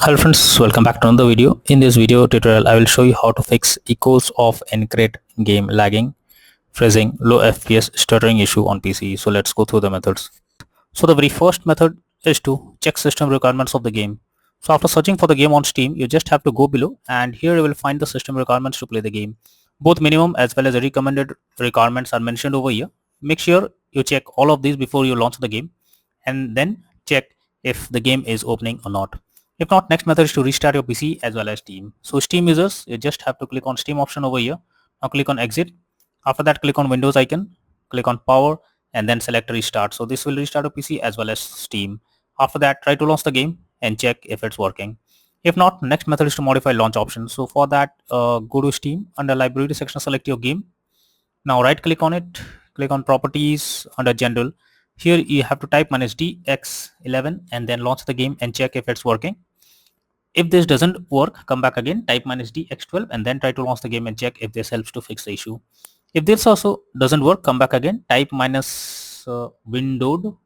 Hello friends, welcome back to another video. In this video tutorial, I will show you how to fix Echoes of Aincrad game lagging, freezing, low FPS, stuttering issue on PC. So let's go through the methods. So the very first method is to check system requirements of the game. So after searching for the game on Steam, you just have to go below and here you will find the system requirements to play the game. Both minimum as well as the recommended requirements are mentioned over here. Make sure you check all of these before you launch the game and then check if the game is opening or not. If not, next method is to restart your PC as well as Steam. So Steam users, you just have to click on Steam option over here. Now click on exit. After that, click on Windows icon, click on power and then select restart. So this will restart your PC as well as Steam. After that, try to launch the game and check if it's working. If not, next method is to modify launch option. So for that, go to Steam, under library section, select your game. Now right click on it, click on properties under general. Here you have to type -dx11 and then launch the game and check if it's working. If this doesn't work, come back again, type -dx12 and then try to launch the game and check if this helps to fix the issue. If this also doesn't work, come back again, type -windowed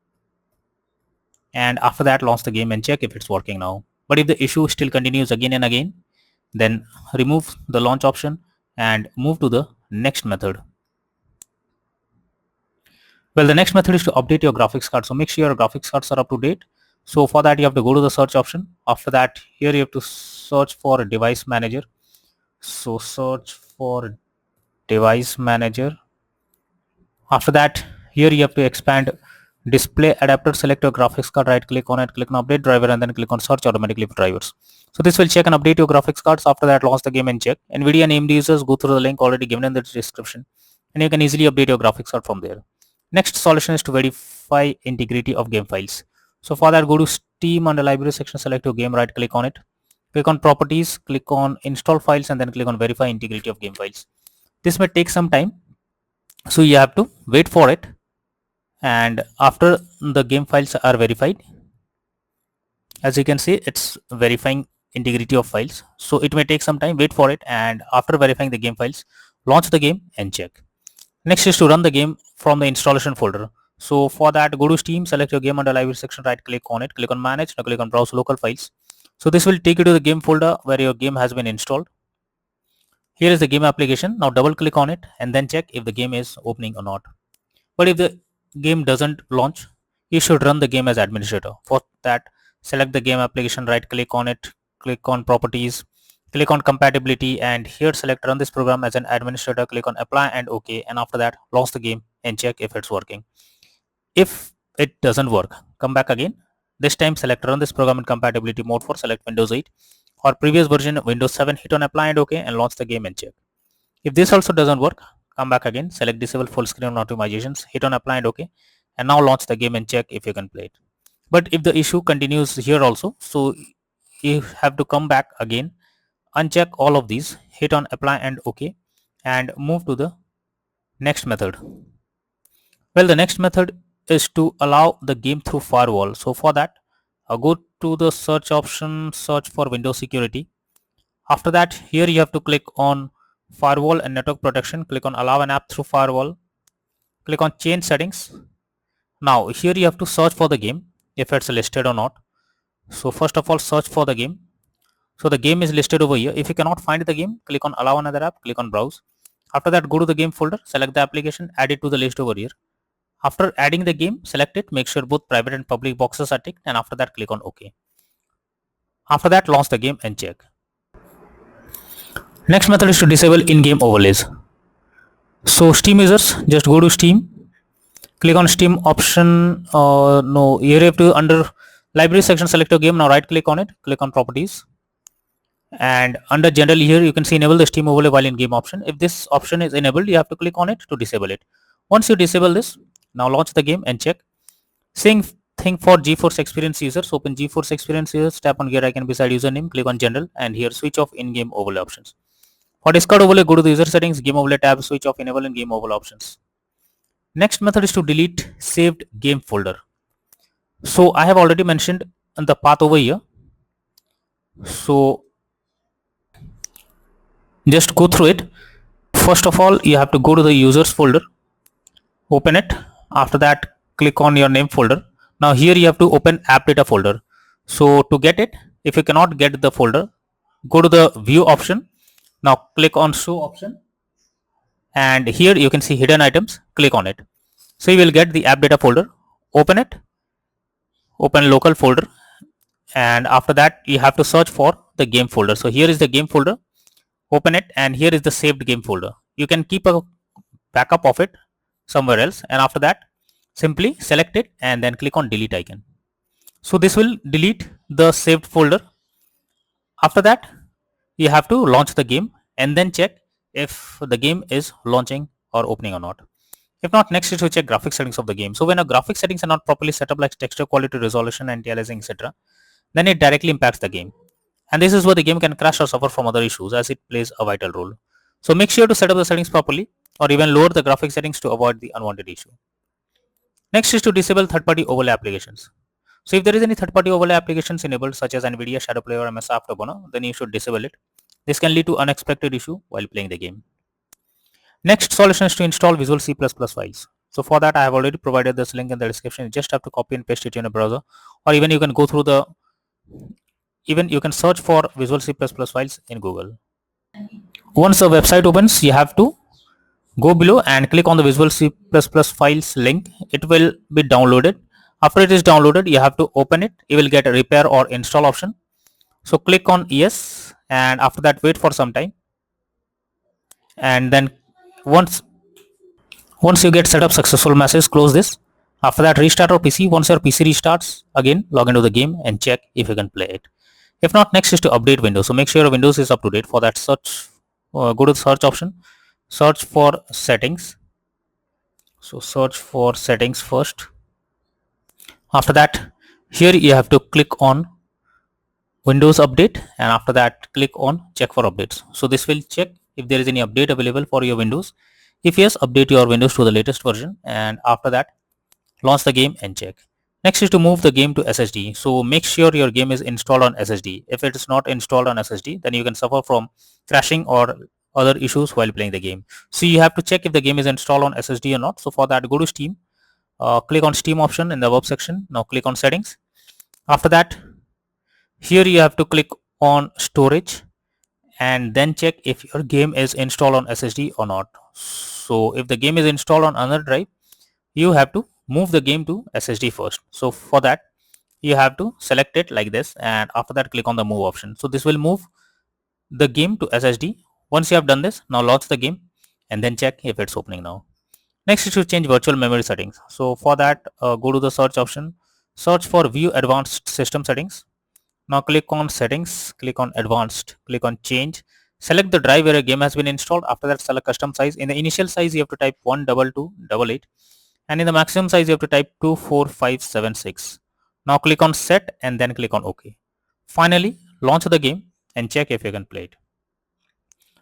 and after that launch the game and check if it's working now. But if the issue still continues again and again, then remove the launch option and move to the next method. Well, the next method is to update your graphics card. So make sure your graphics cards are up to date. So for that, you have to go to the search option. After that, here you have to search for device manager. So search for device manager. After that, here you have to expand display adapter, select your graphics card, right click on it, click on update driver and then click on search automatically for drivers. So this will check and update your graphics cards. After that, launch the game and check. NVIDIA and AMD users, go through the link already given in the description and you can easily update your graphics card from there. Next solution is to verify integrity of game files. So for that, go to Steam under library section, select your game, right click on it, click on properties, click on install files and then click on verify integrity of game files. This may take some time, so you have to wait for it. And after the game files are verified, as you can see, it's verifying integrity of files. So it may take some time, wait for it, and after verifying the game files, launch the game and check. Next is to run the game from the installation folder. So for that, go to Steam, select your game under library section, right click on it, click on manage, now click on browse local files. So this will take you to the game folder where your game has been installed. Here is the game application. Now double click on it and then check if the game is opening or not. But if the game doesn't launch, you should run the game as administrator. For that, select the game application, right click on it, click on properties, click on compatibility and here select run this program as an administrator, click on apply and OK, and after that launch the game and check if it's working. If it doesn't work, come back again. This time select run this program in compatibility mode for select Windows 8 or previous version Windows 7, hit on apply and OK and launch the game and check. If this also doesn't work, come back again, select disable full screen optimizations, hit on apply and OK and now launch the game and check if you can play it. But if the issue continues here also, so you have to come back again, uncheck all of these, hit on apply and OK and move to the next method. Well, the next method is to allow the game through firewall. So for that, go to the search option, search for Windows security. After that, here you have to click on firewall and network protection, click on allow an app through firewall, click on change settings. Now here you have to search for the game if it's listed or not. So first of all, search for the game. So the game is listed over here. If you cannot find the game, click on allow another app, click on browse. After that, go to the game folder, select the application, add it to the list over here. After adding the game, select it, make sure both private and public boxes are ticked and after that click on OK. After that, launch the game and check. Next method is to disable in-game overlays. So Steam users, just go to Steam, click on Steam option, here you have to under library section select your game, now right click on it, click on properties and under general here you can see enable the Steam overlay while in game option. If this option is enabled, you have to click on it to disable it. Once you disable this, now launch the game and check. Same thing for GeForce Experience users, open GeForce Experience users, tap on gear icon beside username, click on general and here switch off in-game overlay options. For discard overlay, go to the user settings, game overlay tab, switch off enable and game overlay options. Next method is to delete saved game folder. So I have already mentioned the path over here. So just go through it. First of all, you have to go to the users folder, open it. After that, click on your name folder. Now here you have to open app data folder. So to get it, If you cannot get the folder, go to the view option. Now click on show option, and here you can see hidden items. Click on it. So you will get the app data folder. Open it, open local folder, and after that you have to search for the game folder. So here is the game folder. Open it, and here is the saved game folder. You can keep a backup of it somewhere else, and after that simply select it and then click on delete icon. So this will delete the saved folder. After that you have to launch the game and then check if the game is launching or opening or not. If not, next is to check graphic settings of the game. So when a graphic settings are not properly set up, like texture quality, resolution, anti-aliasing, etc., then it directly impacts the game. And this is where the game can crash or suffer from other issues, as it plays a vital role. So make sure to set up the settings properly, or even lower the graphic settings to avoid the unwanted issue. Next is to disable third-party overlay applications. So if there is any third-party overlay applications enabled, such as NVIDIA Shadow Player or MS Afterburner, then you should disable it. This can lead to unexpected issue while playing the game. Next solution is to install Visual C++ files. So for that, I have already provided this link in the description. You just have to copy and paste it in a browser, or even you can go through the, even you can search for Visual C++ files in Google. Once the website opens, you have to go below and click on the Visual C++ files link. It will be downloaded. After it is downloaded, you have to open it. You will get a repair or install option. So click on yes, and after that wait for some time, and then once you get set up successful message, close this. After that, restart your PC. Once your PC restarts, again log into the game and check if you can play it. If not, next is to update Windows. So make sure your Windows is up to date. For that, search, go to the search option, search for settings. So search for settings first. After that, here you have to click on Windows Update, and after that click on check for updates. So this will check if there is any update available for your Windows. If yes, update your Windows to the latest version, and after that launch the game and check. Next is to move the game to SSD. So make sure your game is installed on SSD. If it is not installed on SSD, then you can suffer from crashing or other issues while playing the game. So you have to check if the game is installed on SSD or not. So for that, go to Steam, click on Steam option in the web section. Now click on settings. After that, here you have to click on storage and then check if your game is installed on SSD or not. So if the game is installed on another drive, you have to move the game to SSD first. So for that, you have to select it like this, and after that click on the move option. So this will move the game to SSD. Once you have done this, now launch the game and then check if it's opening now. Next is to change virtual memory settings. So for that, go to the search option, search for view advanced system settings. Now click on settings, click on advanced, click on change, select the drive where a game has been installed. After that, select custom size. In the initial size, you have to type 12288, and in the maximum size, you have to type 24576. Now click on set and then click on OK. Finally, launch the game and check if you can play it.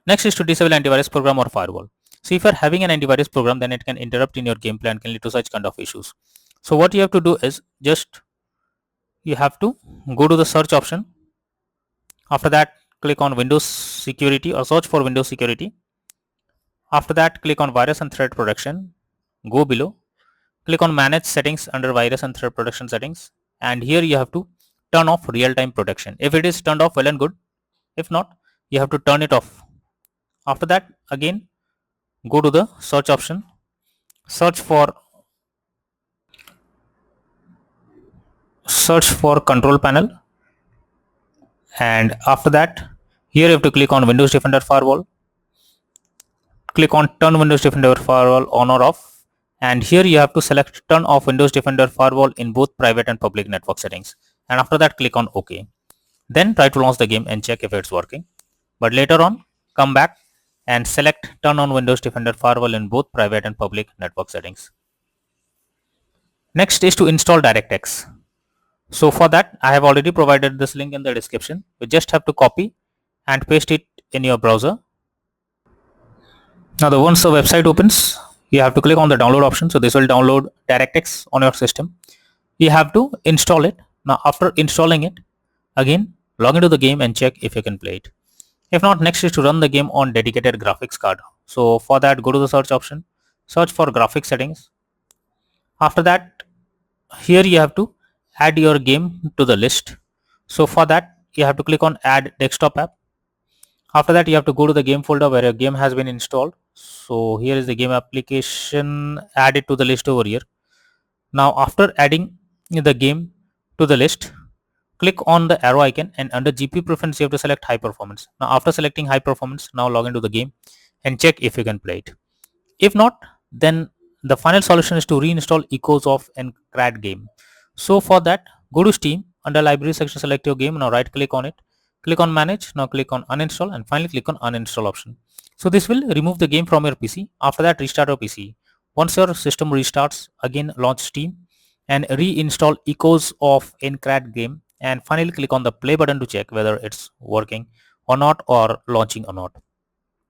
Next is to disable antivirus program or firewall. So if you are having an antivirus program, then it can interrupt in your gameplay and can lead to such kind of issues. So what you have to do is just you have to go to the search option. After that, click on Windows Security or search for Windows Security. After that, click on Virus and Threat Protection. Go below, click on Manage Settings under Virus and Threat Protection Settings, and here you have to turn off real-time protection. If it is turned off, well and good. If not, you have to turn it off. After that, again go to the search option, search for control panel, and after that, here you have to click on Windows Defender Firewall. Click on Turn Windows Defender Firewall on or off, and here you have to select Turn off Windows Defender Firewall in both private and public network settings, and after that click on OK. Then try to launch the game and check if it's working. But later on, come back and select Turn on Windows Defender Firewall in both private and public network settings. Next is to install DirectX. So for that, I have already provided this link in the description. You just have to copy and paste it in your browser. Now once the website opens, you have to click on the download option. So this will download DirectX on your system. You have to install it. Now after installing it, again log into the game and check if you can play it. If not, next is to run the game on dedicated graphics card. So for that, go to the search option, search for graphics settings. After that, here you have to add your game to the list. So for that, you have to click on add desktop app. After that, you have to go to the game folder where your game has been installed. So here is the game application, add it to the list over here. Now after adding the game to the list, click on the arrow icon, and under GPU preference you have to select high performance. Now after selecting high performance, now log into the game and check if you can play it. If not, then the final solution is to reinstall Echoes of Aincrad game. So for that, go to Steam, under library section select your game. Now right click on it, click on manage, now click on uninstall, and finally click on uninstall option. So this will remove the game from your PC. After that, restart your PC. Once your system restarts, again launch Steam and reinstall Echoes of Aincrad game, and finally click on the play button to check whether it's working or not, or launching or not.